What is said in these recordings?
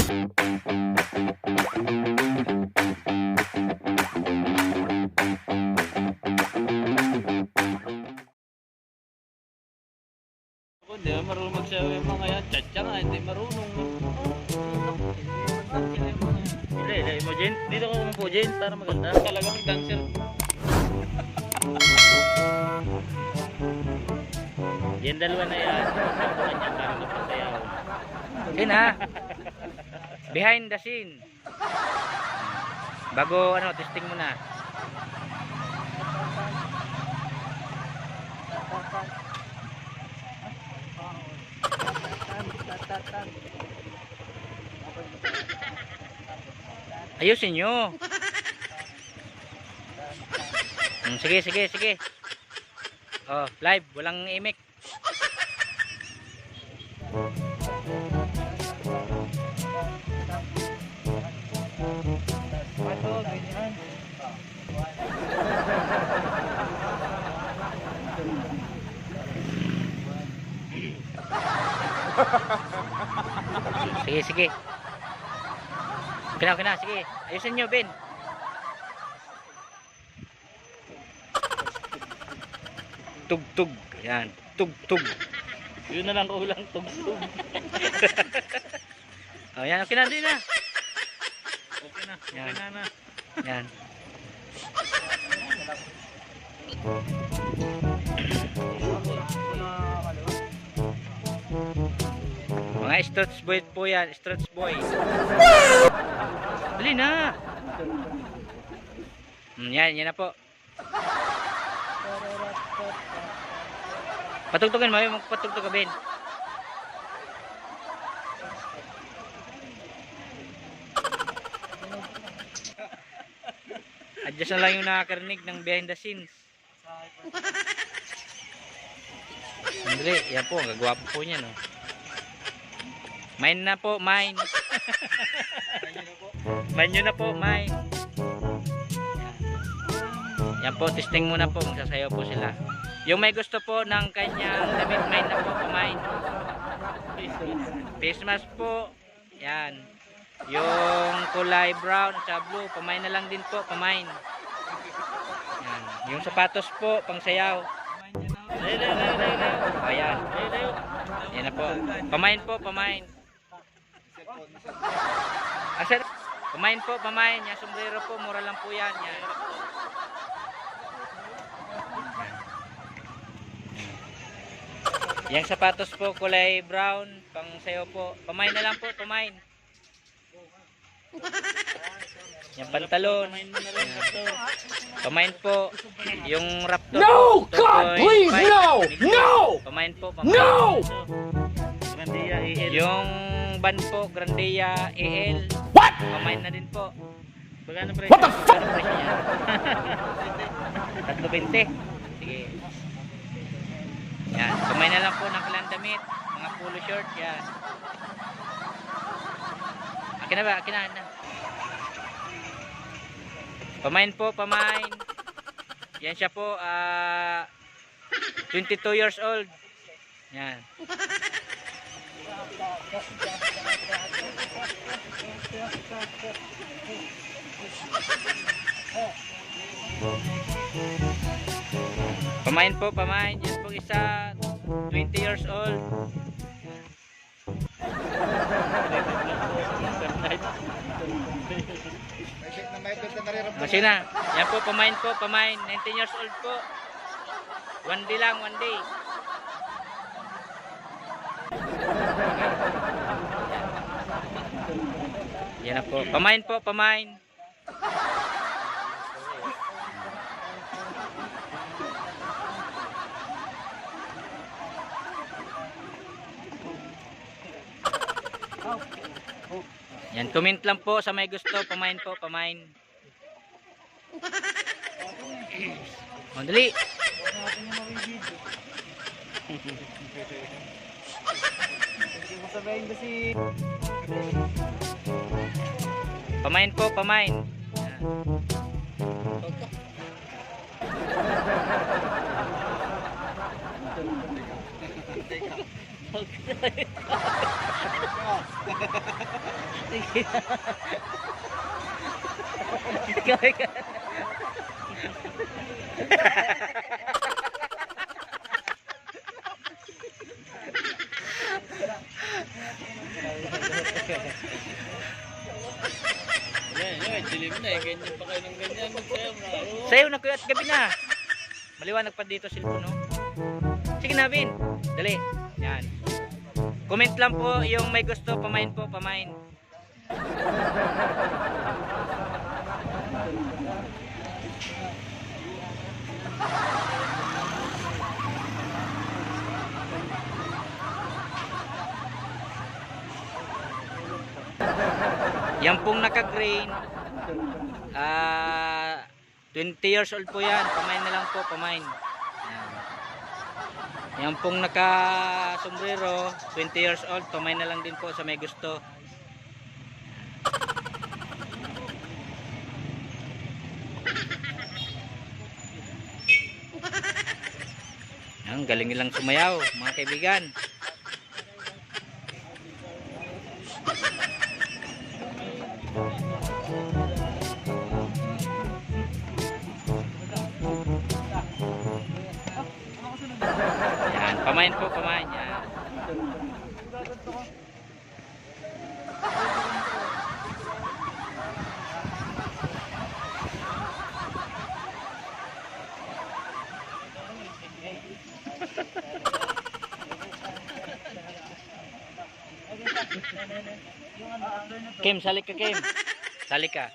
Hindi marunong magsayaw yung mga yan. Tsa nga, hindi marunong. Hindi mo, Jen. Dito ko po, Jen, para maganda. Talagang dancer. Yan dalawa na yan. Sabi ko kanya para magpasayaw. Yun ha. Behind the scene. Bago ano, testing muna. Ayusin nyo. Sige, sige, sige. Oh, live, walang imik. Sige, sige. Okay na, sige. Ayusin nyo, Ben. Tug-tug. Yan, tug-tug. Yun na lang kulang, tug-tug. Oh, yan, okay na, din na. Okay na, okay Yan. na. Yan. Mga stretch boy po yan, stretch boy. Dali na. Yan, yan na po. Patugtugin mo, magpatugtog ka, Ben. Adjust na lang yung nakakarinig ng behind the scenes. Andre, yan po, gagwapo po niya, no? Mine na po, mine. Mine nyo na po, mine. Yan po, testing muna po, magsasayaw po sila. Yung may gusto po ng kanyang damit, mine na po, pamain. Face mask po, yan. Yung kulay brown at blue, pamain na lang din po, pamain. Yan. Yung sapatos po, pang sayaw. Ayan. Yan na po. Pamain po, pamain. Asa, pamain po, pamain. Yan, sombrero po, mura lang po yan. Yan. Yang sapatos po, kulay brown, pang sayaw po. Pamain na lang po, pamain. Yung pantalon. Pamain po. Yung raptor. No! God, please, no! No! Pamain po, pamain. No! Grandia EL. Yung ban po, Grandia EL. What? Pamain na din po. Magkano presyo? What the fuck? Ano presyo niya? 320. Sige. Yan. Pamain na lang po ng kalang damit. Mga polo short. Yan. Akin na ba? Akin na. Pamain po, pamain. Yan siya po, 22 years old. Yan. Pamain po, pamain. Yan po isa, 20 years old. Masih na. Yan po, pamain po, pamain. 19 years old po. One day lang, one day. Yan na po. Pamain po, pamain. Yan, comment lang po sa may gusto. Pamain po, pamain. Madali. Pamain po, pamain. Sige. Ikaw, ikaw. Yan, dilim na eh. Ganyan pa kayo ng ganyan. Sayo na kuya at gabi na. Maliwanag pa dito silpo, no? Sige na, Vin. Dali. Yan. Comment lang po yung may gusto. Pamain po, pamain. Yan pong naka-green. 20 years old po yan. Pamain na lang po, pamain. Yan. Yan pong naka-sombrero, 20 years old. Pamain na lang din po sa may gusto. Yan, galing nilang sumayaw, mga kaibigan. Yan, pamain po, pamain. Yan. Kim, salik ka, Kim. Salik ka.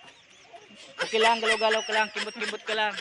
Okay lang, galaw-galaw ka lang, kimbot-kimbot ka lang.